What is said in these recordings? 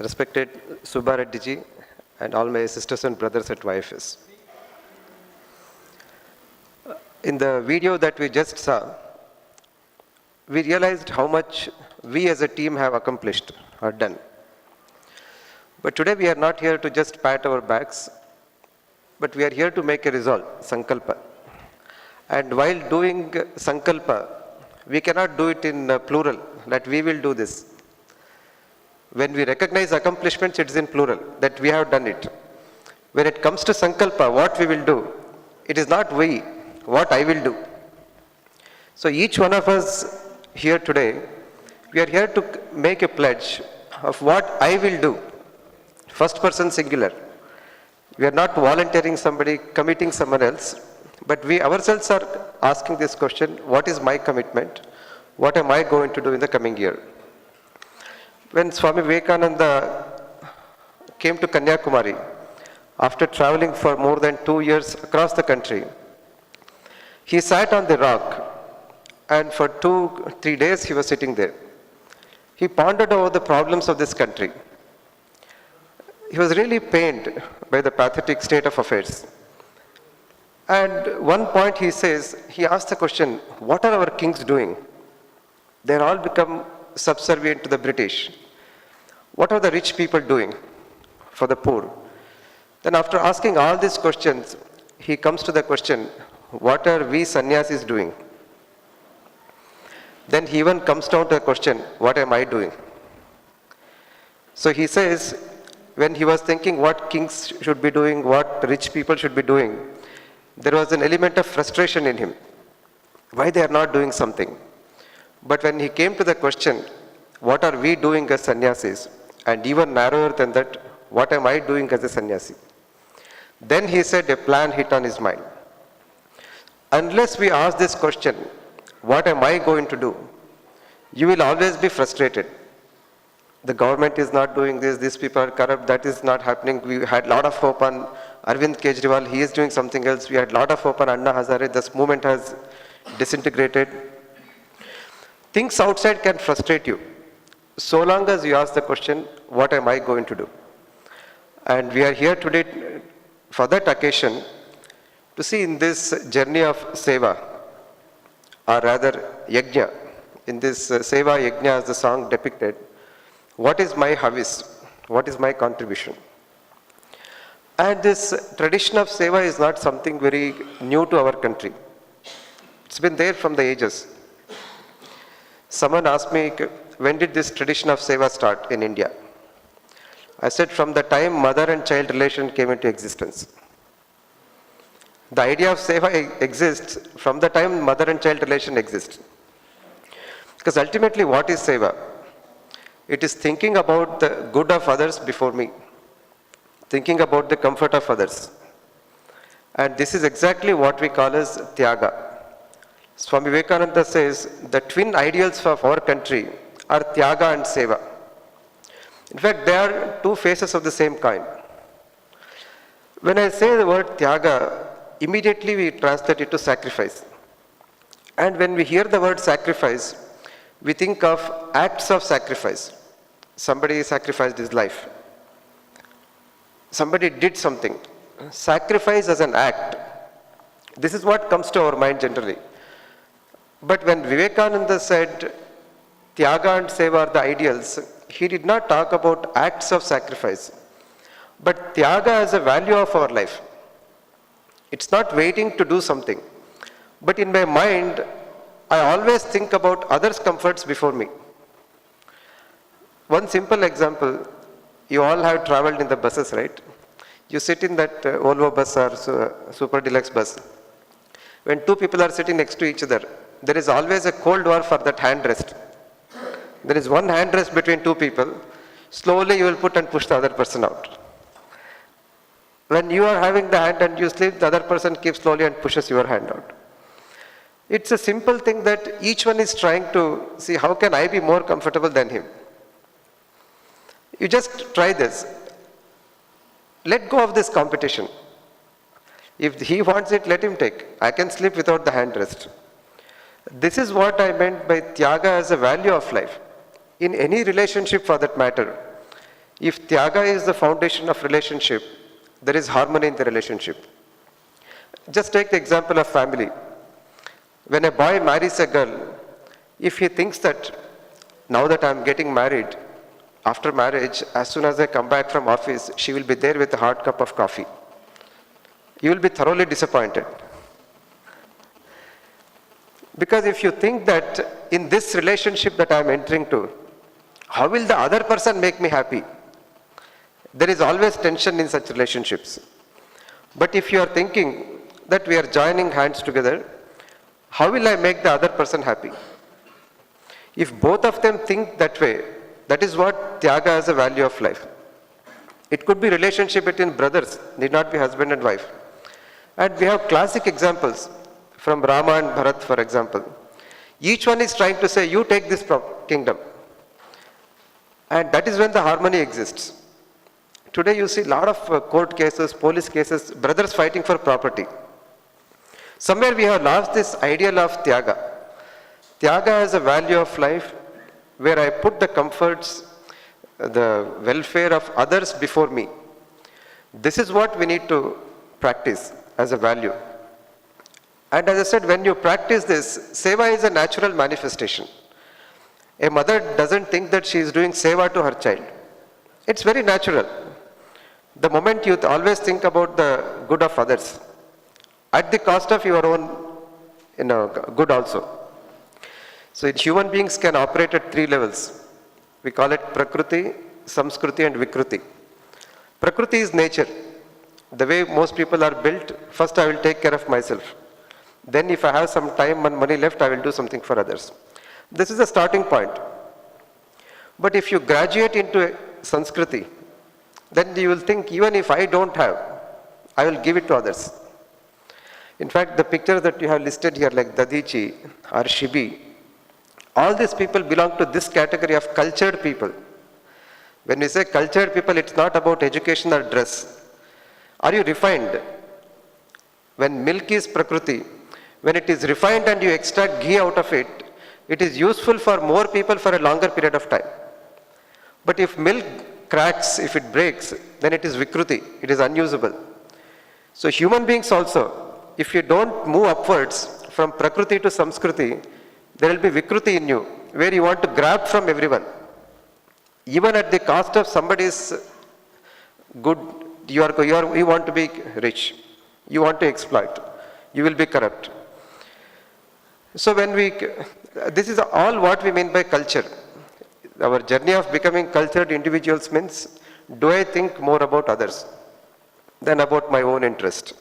respected Subba Reddy ji, and all my sisters and brothers at YFS. In the video that we just saw, we realized how much we as a team have accomplished or done. But today we are not here to just pat our backs, but we are here to make a resolve, Sankalpa. And while doing Sankalpa, we cannot do it in plural, that we will do this. When we recognize accomplishments, it is in plural, that we have done it. When it comes to Sankalpa, what we will do, it is not we, what I will do. So each one of us here today, we are here to make a pledge of what I will do. First person singular. We are not volunteering somebody, committing someone else, but we ourselves are asking this question, what is my commitment? What am I going to do in the coming year? When Swami Vivekananda came to Kanyakumari, after traveling for more than 2 years across the country, he sat on the rock, and for 2-3 days he was sitting there. He pondered over the problems of this country. He was really pained by the pathetic state of affairs. And one point he says, he asked the question, what are our kings doing? They're all become subservient to the British. What are the rich people doing for the poor? Then after asking all these questions, he comes to the question, what are we sannyasis doing? Then he even comes down to the question, what am I doing? So he says, when he was thinking what kings should be doing, what rich people should be doing, there was an element of frustration in him. Why they are not doing something? But when he came to the question, what are we doing as sannyasis? And even narrower than that, what am I doing as a sannyasi? Then he said a plan hit on his mind. Unless we ask this question, what am I going to do? You will always be frustrated. The government is not doing this, these people are corrupt, that is not happening. We had a lot of hope on Arvind Kejriwal, he is doing something else. We had a lot of hope on Anna Hazare, this movement has disintegrated. Things outside can frustrate you, so long as you ask the question, what am I going to do? And we are here today for that occasion to see in this journey of Seva, or rather Yajna, in this Seva Yajna as the song depicted, what is my havis? What is my contribution? And this tradition of Seva is not something very new to our country. It's been there from the ages. Someone asked me, when did this tradition of Seva start in India? I said, from the time mother and child relation came into existence. The idea of Seva exists from the time mother and child relation exists. Because ultimately, what is Seva? It is thinking about the good of others before me. Thinking about the comfort of others. And this is exactly what we call as Tyaga. Swami Vivekananda says, the twin ideals of our country are Tyaga and Seva. In fact, they are two faces of the same coin. When I say the word Tyaga, immediately we translate it to sacrifice. And when we hear the word sacrifice, we think of acts of sacrifice. Somebody sacrificed his life. Somebody did something. Sacrifice as an act. This is what comes to our mind generally. But when Vivekananda said Tyaga and Seva are the ideals, he did not talk about acts of sacrifice, but Tyaga as a value of our life. It's not waiting to do something, but in my mind, I always think about others' comforts before me. One simple example, you all have traveled in the buses, right? You sit in that Volvo bus or Super Deluxe bus. When two people are sitting next to each other, there is always a cold war for that handrest. There is one handrest between two people. Slowly you will put and push the other person out. When you are having the hand and you sleep, the other person keeps slowly and pushes your hand out. It's a simple thing that each one is trying to see how can I be more comfortable than him. You just try this. Let go of this competition. If he wants it, let him take. I can sleep without the handrest. This is what I meant by Tyaga as a value of life. In any relationship for that matter, If Tyaga is the foundation of relationship, there is harmony in the relationship. Just take the example of family. When a boy marries a girl, if he thinks that now that I'm getting married, after marriage, as soon as I come back from office, she will be there with a hot cup of coffee, you will be thoroughly disappointed. Because if you think that in this relationship that I'm entering to, how will the other person make me happy? There is always tension in such relationships. But if you are thinking that we are joining hands together, how will I make the other person happy? If both of them think that way, that is what Tyaga as a value of life. It could be relationship between brothers, need not be husband and wife. And we have classic examples from Rama and Bharat, for example. Each one is trying to say, you take this kingdom. And that is when the harmony exists. Today you see a lot of court cases, police cases, brothers fighting for property. Somewhere we have lost this ideal of Tyaga. Tyaga as a value of life where I put the comforts, the welfare of others before me. This is what we need to practice as a value. And as I said, when you practice this, seva is a natural manifestation. A mother doesn't think that she is doing seva to her child. It's very natural. The moment you always think about the good of others, at the cost of your own good also. So human beings can operate at three levels. We call it Prakriti, Samskruti and Vikruti. Prakriti is nature. The way most people are built, first I will take care of myself. Then if I have some time and money left, I will do something for others. This is the starting point. But if you graduate into Sanskriti, then you will think, even if I don't have, I will give it to others. In fact, the picture that you have listed here, like Dadichi or Shibi, all these people belong to this category of cultured people. When we say cultured people, it's not about education or dress. Are you refined? When milk is Prakriti, when it is refined and you extract ghee out of it, it is useful for more people for a longer period of time. But if milk cracks, if it breaks, then it is Vikruti, it is unusable. So human beings also, if you don't move upwards from Prakriti to Samskruti, there will be Vikruti in you, where you want to grab from everyone. Even at the cost of somebody's good, you want to be rich, you want to exploit, you will be corrupt. So this is all what we mean by culture. Our journey of becoming cultured individuals means, do I think more about others than about my own interest?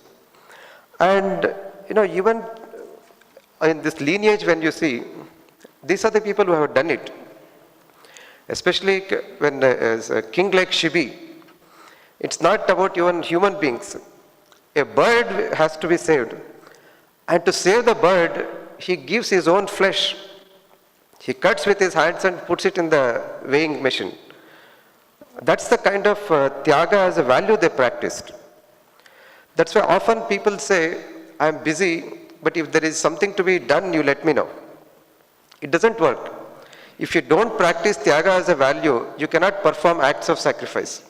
And even in this lineage, when you see, these are the people who have done it. Especially when a king like Shibi, it's not about even human beings. A bird has to be saved. And to save the bird, he gives his own flesh. He cuts with his hands and puts it in the weighing machine. That's the kind of Tyaga as a value they practiced. That's why often people say, I'm busy, but if there is something to be done, you let me know. It doesn't work. If you don't practice Tyaga as a value, you cannot perform acts of sacrifice.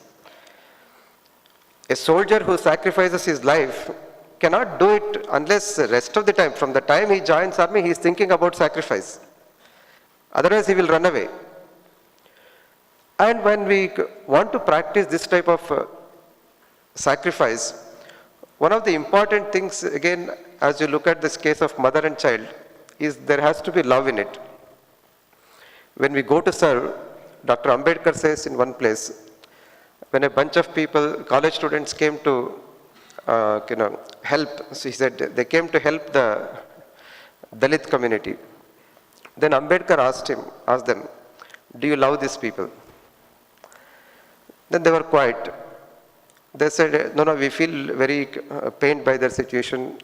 A soldier who sacrifices his life cannot do it unless the rest of the time, from the time he joins army, he is thinking about sacrifice. Otherwise, he will run away. And when we want to practice this type of sacrifice, one of the important things, again, as you look at this case of mother and child, is there has to be love in it. When we go to serve, Dr. Ambedkar says in one place, when a bunch of people, college students came to help, so he said they came to help the Dalit community. Then Ambedkar asked them, do you love these people? Then they were quiet. They said, no, we feel very pained by their situation.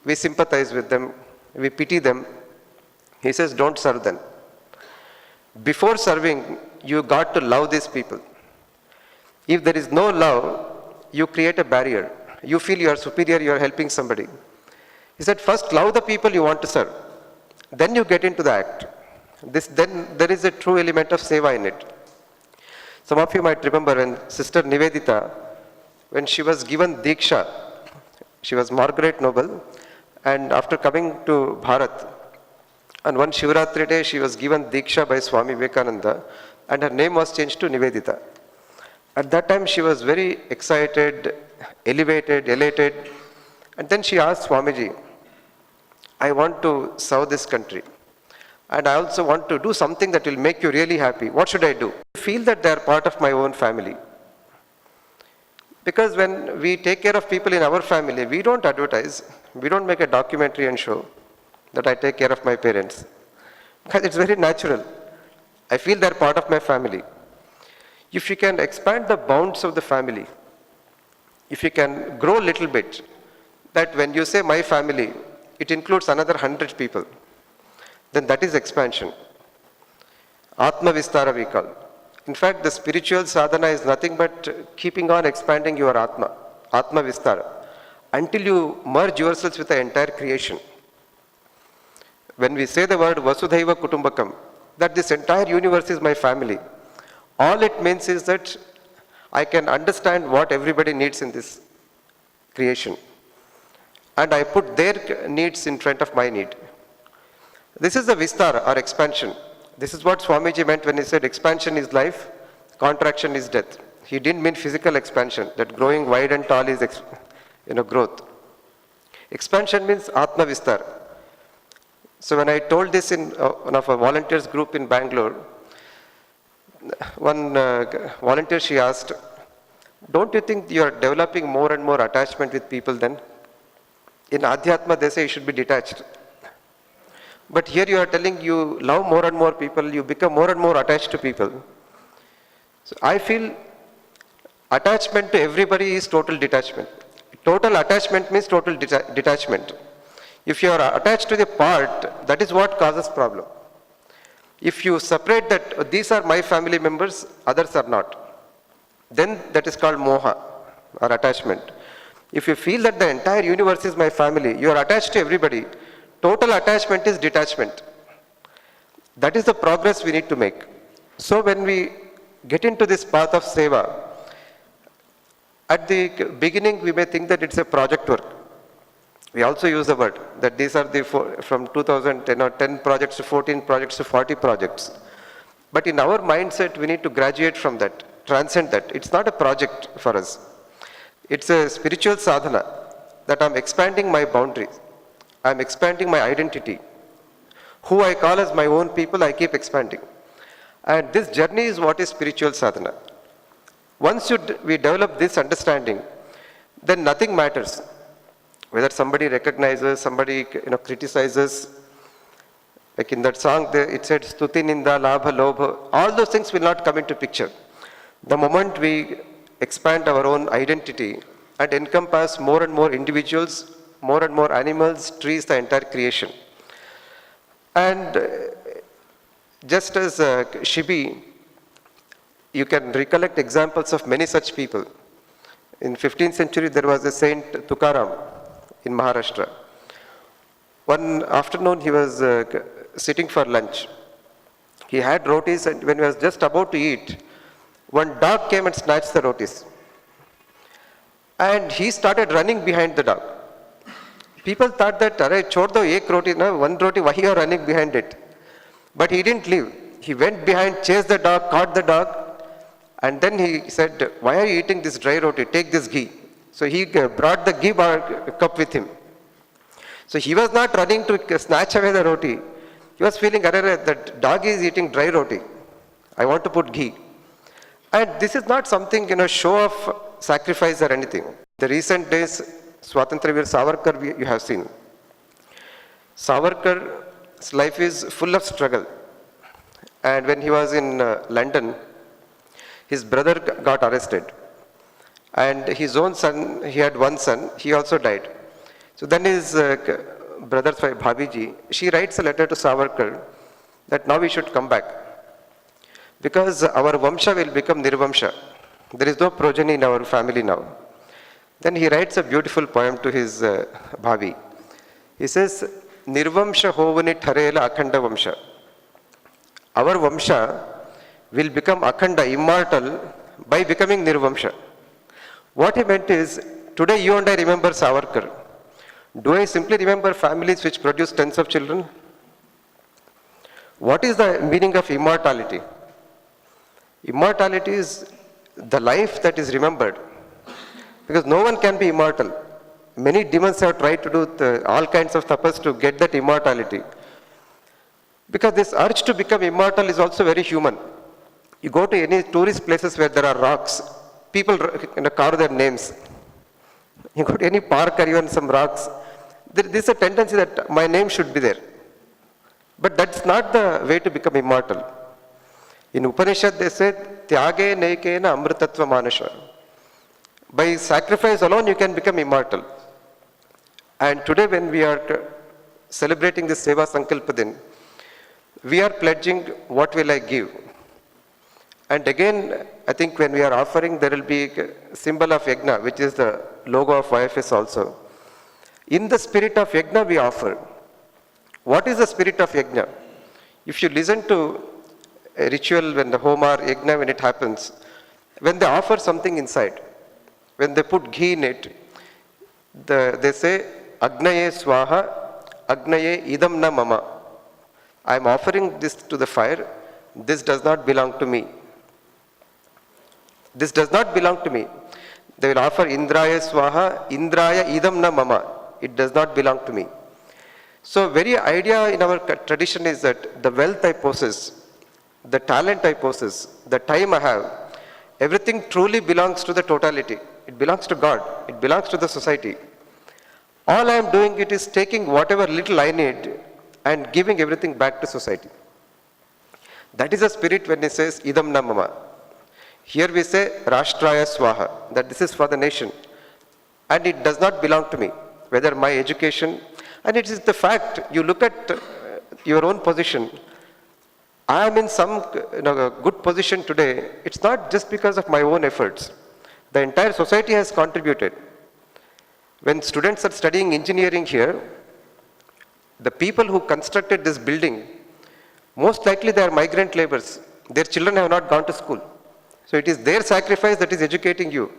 We sympathize with them. We pity them. He says, don't serve them. Before serving, you got to love these people. If there is no love, you create a barrier. You feel you are superior, you are helping somebody. He said, first love the people you want to serve. Then you get into the act. Then there is a true element of seva in it. Some of you might remember when Sister Nivedita, when she was given Diksha, she was Margaret Noble, and after coming to Bharat, on one Shivratri day, she was given Diksha by Swami Vivekananda, and her name was changed to Nivedita. At that time, she was very excited, elevated, elated, and then she asked Swamiji, I want to serve this country, and I also want to do something that will make you really happy. What should I do? I feel that they are part of my own family. Because when we take care of people in our family, we don't advertise, we don't make a documentary and show that I take care of my parents. Because it's very natural. I feel they're part of my family. If you can expand the bounds of the family, if you can grow a little bit, that when you say my family, it includes another 100 people, then that is expansion. Atma Vistara we call. In fact, the spiritual sadhana is nothing but keeping on expanding your Atma, Atma Vistara, until you merge yourselves with the entire creation. When we say the word Vasudhaiva Kutumbakam, that this entire universe is my family, all it means is that I can understand what everybody needs in this creation. And I put their needs in front of my need. This is the Vistara or expansion. This is what Swamiji meant when he said expansion is life, contraction is death. He didn't mean physical expansion, that growing wide and tall is growth. Expansion means Atma Vistar. So when I told this in one of our volunteers group in Bangalore, one volunteer, she asked, don't you think you are developing more and more attachment with people then? In Adhyatma they say you should be detached. But here you are telling you love more and more people, you become more and more attached to people. So I feel attachment to everybody is total detachment. Total attachment means total detachment. If you are attached to the part, that is what causes problem. If you separate that, these are my family members, others are not, then that is called moha or attachment. If you feel that the entire universe is my family, you are attached to everybody, total attachment is detachment. That is the progress we need to make. So when we get into this path of seva, at the beginning we may think that it's a project work. We also use the word that these are the from 2010 or 10 projects to 14 projects to 40 projects. But in our mindset, we need to graduate from that, transcend that. It's not a project for us. It's a spiritual sadhana that I'm expanding my boundaries. I'm expanding my identity. Who I call as my own people, I keep expanding. And this journey is what is spiritual sadhana. Once we develop this understanding, then nothing matters. Whether somebody recognizes, somebody criticizes, like in that song, it said, Stuti, Ninda, Labha, Lobha, all those things will not come into picture. The moment we expand our own identity and encompass more and more individuals, more and more animals, trees, the entire creation. And just as Shibi, you can recollect examples of many such people. In 15th century, there was a Saint Tukaram in Maharashtra. One afternoon, he was sitting for lunch. He had rotis, and when he was just about to eat, one dog came and snatched the rotis. And he started running behind the dog. People thought that, "Arey, chhod do ek roti na, one roti, why you are running behind it?" But he didn't leave. He went behind, chased the dog, caught the dog, and then he said, "Why are you eating this dry roti? Take this ghee." So he brought the ghee cup with him. So he was not running to snatch away the roti. He was feeling, that dog is eating dry roti. I want to put ghee. And this is not something, show of sacrifice or anything. The recent days, Swatantra Veer Savarkar, you have seen. Savarkar's life is full of struggle. And when he was in London, his brother got arrested. And his own son, he had one son, he also died. So then his brother's wife, Bhabiji, she writes a letter to Savarkar that now we should come back. Because our Vamsha will become Nirvamsha. There is no progeny in our family now. Then he writes a beautiful poem to his Bhavi. He says, Nirvamsha hovani tharela akhanda Vamsha. Our Vamsha will become akhanda, immortal, by becoming nirvamsha. What he meant is, today you and I remember Savarkar. Do I simply remember families which produce tens of children? What is the meaning of immortality? Immortality is the life that is remembered. Because no one can be immortal. Many demons have tried to do all kinds of tapas to get that immortality. Because this urge to become immortal is also very human. You go to any tourist places where there are rocks, people carve their names. You go to any park or even some rocks, there is a tendency that my name should be there. But that's not the way to become immortal. In Upanishad they said, Tyage Nekena Amritatva Manasha. By sacrifice alone you can become immortal. And today when we are celebrating this Seva Sankalpa Din, we are pledging what will I give. And again, I think when we are offering, there will be a symbol of Yajna, which is the logo of YFS also. In the spirit of Yajna we offer. What is the spirit of Yajna? If you listen to a ritual when the Homa or Yajna, when it happens, when they offer something inside, when they put ghee in it, they say, Agnaye Swaha, Agnaye Idam na Mama. I am offering this to the fire. This does not belong to me. This does not belong to me. They will offer Indraya Swaha, Indraya Idam na Mama. It does not belong to me. So very idea in our tradition is that the wealth I possess, the talent I possess, the time I have, everything truly belongs to the totality. It belongs to God. It belongs to the society. All I am doing it is taking whatever little I need and giving everything back to society. That is the spirit when he says Idam na Mama. Here we say Rashtraya Swaha, that this is for the nation. And it does not belong to me, whether my education, and it is the fact, you look at your own position. I am in some good position today. It's not just because of my own efforts. The entire society has contributed. When students are studying engineering here, the people who constructed this building, most likely they are migrant laborers. Their children have not gone to school. So it is their sacrifice that is educating you.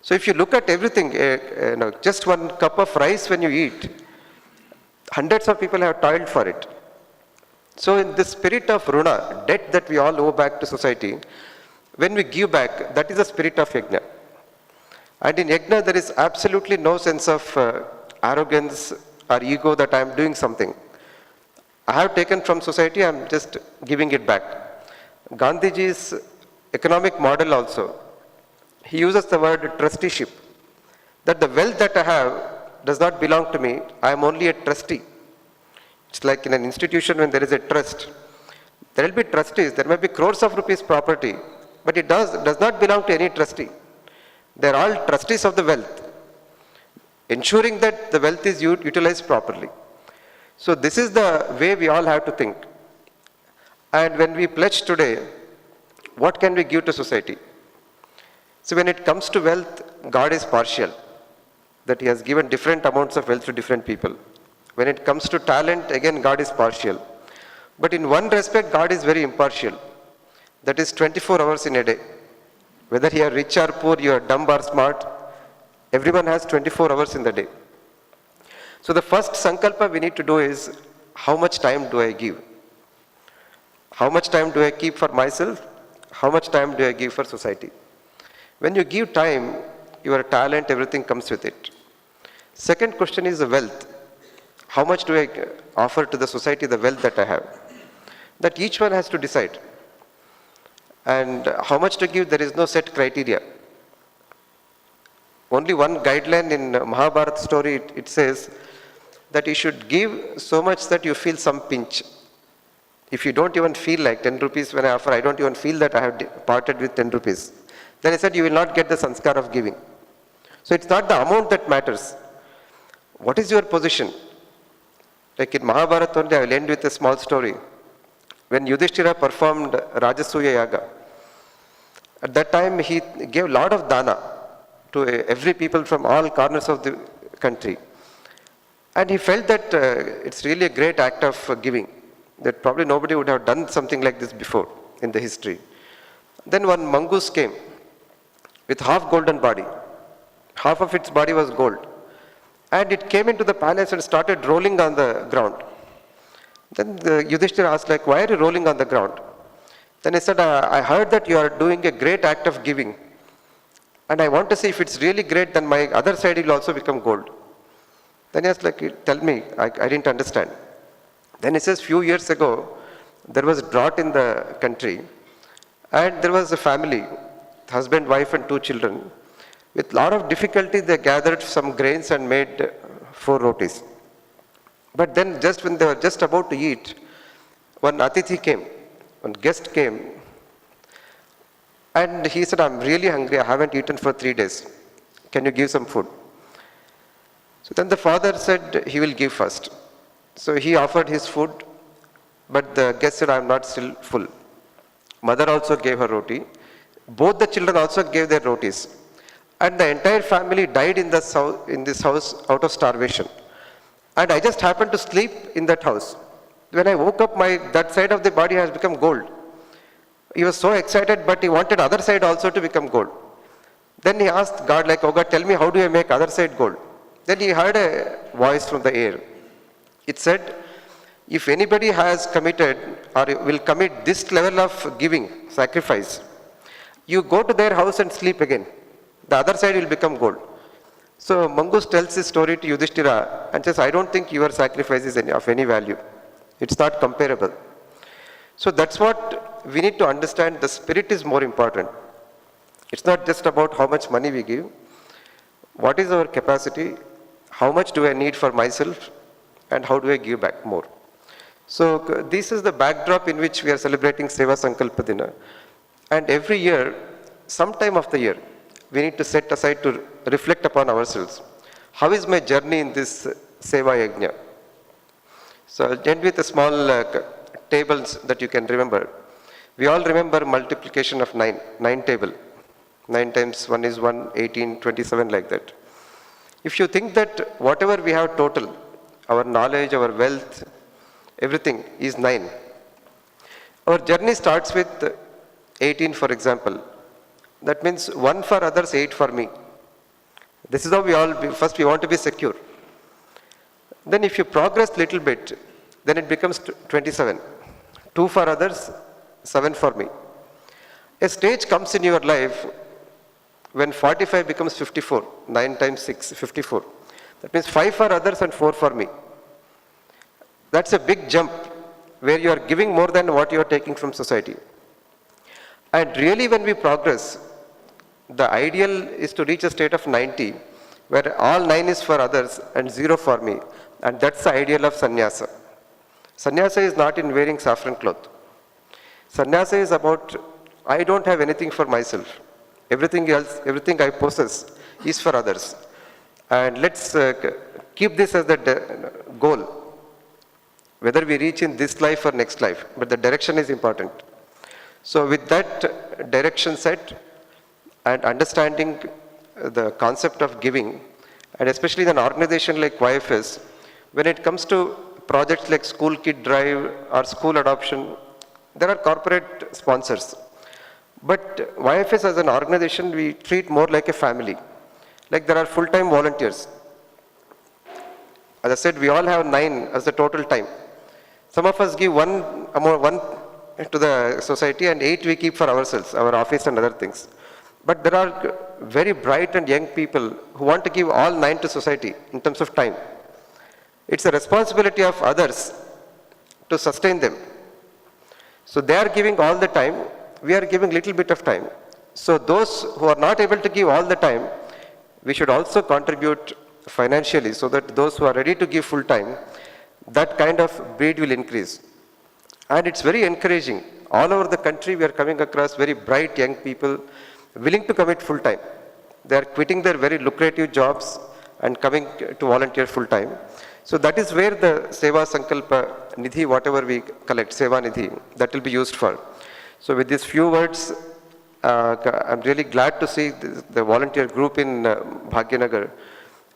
So if you look at everything, just one cup of rice when you eat, hundreds of people have toiled for it. So in the spirit of Runa, debt that we all owe back to society, when we give back, that is the spirit of Yajna. And in Yajna, there is absolutely no sense of arrogance or ego that I am doing something. I have taken from society, I am just giving it back. Gandhiji's economic model also, he uses the word trusteeship, that the wealth that I have does not belong to me, I am only a trustee. It's like in an institution when there is a trust. There will be trustees, there may be crores of rupees property, but it does not belong to any trustee. They are all trustees of the wealth, ensuring that the wealth is utilized properly. So this is the way we all have to think. And when we pledge today, what can we give to society? So when it comes to wealth, God is partial, that He has given different amounts of wealth to different people. When it comes to talent, again God is partial. But in one respect, God is very impartial. That is 24 hours in a day. Whether you are rich or poor, you are dumb or smart, everyone has 24 hours in the day. So the first sankalpa we need to do is, how much time do I give? How much time do I keep for myself? How much time do I give for society? When you give time, your talent, everything comes with it. Second question is the wealth. How much do I offer to the society the wealth that I have? That each one has to decide. And how much to give, there is no set criteria. Only one guideline in Mahabharata story, it says that you should give so much that you feel some pinch. If you don't even feel like 10 rupees when I offer, I don't even feel that I have parted with 10 rupees. Then I said, you will not get the sanskar of giving. So it's not the amount that matters. What is your position? Like in Mahabharata only, I will end with a small story. When Yudhishthira performed Rajasuya Yaga, at that time he gave a lot of dana to every people from all corners of the country. And he felt that it's really a great act of giving, that probably nobody would have done something like this before. in the history. Then one mongoose came with half golden body. Half of its body was gold. And it came into the palace and started rolling on the ground. Then the Yudhishthira asked, like, why are you rolling on the ground? Then he said, I heard that you are doing a great act of giving. And I want to see if it's really great, then my other side will also become gold. Then he asked, like, tell me, I didn't understand. Then he says, few years ago, there was drought in the country. And there was a family, husband, wife and 2 children. With a lot of difficulty, they gathered some grains and made 4 rotis. But then just when they were just about to eat, one atithi came, one guest came. And he said, I'm really hungry, I haven't eaten for 3 days. Can you give some food? So then the father said he will give first. So he offered his food, but the guest said, I'm not still full. Mother also gave her roti. Both the children also gave their rotis. And the entire family died in this house out of starvation. And I just happened to sleep in that house. When I woke up, that side of the body has become gold. He was so excited, but he wanted other side also to become gold. Then he asked God, like, oh God, tell me, how do I make other side gold? Then he heard a voice from the air. It said, if anybody has committed or will commit this level of giving, sacrifice, you go to their house and sleep again. The other side will become gold. So Mongoose tells this story to Yudhishthira and says, I don't think your sacrifice is of any value. It's not comparable. So that's what we need to understand. The spirit is more important. It's not just about how much money we give. What is our capacity? How much do I need for myself? And how do I give back more? So this is the backdrop in which we are celebrating Seva Sankalpa Dina. And every year, some time of the year, we need to set aside to reflect upon ourselves. How is my journey in this Seva Yajna? So I'll end with a small tables that you can remember. We all remember multiplication of 9 table. 9 times 1 is 1, 18, 27, like that. If you think that whatever we have total, our knowledge, our wealth, everything is 9. Our journey starts with 18, for example. That means 1 for others, 8 for me. This is how first we want to be secure. Then if you progress little bit, then it becomes 27. 2 for others, 7 for me. A stage comes in your life when 45 becomes 54, 9 times 6, 54. That means 5 for others and 4 for me. That's a big jump where you are giving more than what you are taking from society. And really when we progress, the ideal is to reach a state of 90, where all 9 is for others and 0 for me. And that's the ideal of sannyasa. Sannyasa is not in wearing saffron cloth. Sannyasa is about, I don't have anything for myself. Everything else, everything I possess is for others. And let's keep this as the goal, whether we reach in this life or next life, but the direction is important. So with that direction set and understanding the concept of giving, and especially in an organization like YFS, when it comes to projects like School Kid Drive or School Adoption, there are corporate sponsors. But YFS as an organization, we treat more like a family. Like there are full-time volunteers. As I said, we all have 9 as the total time. Some of us give 1 to the society and 8 we keep for ourselves, our office and other things. But there are very bright and young people who want to give all 9 to society in terms of time. It's a responsibility of others to sustain them. So they are giving all the time, we are giving little bit of time. So those who are not able to give all the time, we should also contribute financially so that those who are ready to give full time, that kind of breed will increase. And it's very encouraging. All over the country, we are coming across very bright young people willing to commit full time. They are quitting their very lucrative jobs and coming to volunteer full time. So that is where the Seva Sankalpa Nidhi, whatever we collect, Seva Nidhi, that will be used for. So with these few words, I'm really glad to see the volunteer group in Bhagyanagar,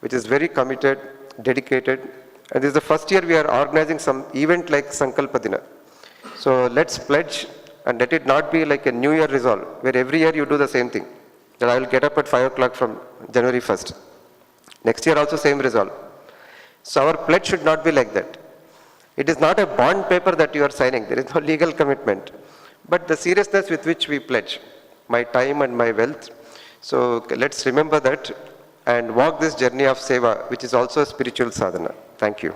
which is very committed, dedicated. And this is the first year we are organizing some event like Sankalpa Dina. So let's pledge And let it not be like a New Year resolve, where every year you do the same thing. That I will get up at 5 o'clock from January 1st. Next year also same resolve. So our pledge should not be like that. It is not a bond paper that you are signing. There is no legal commitment. But the seriousness with which we pledge, my time and my wealth. So let's remember that and walk this journey of seva, which is also a spiritual sadhana. Thank you.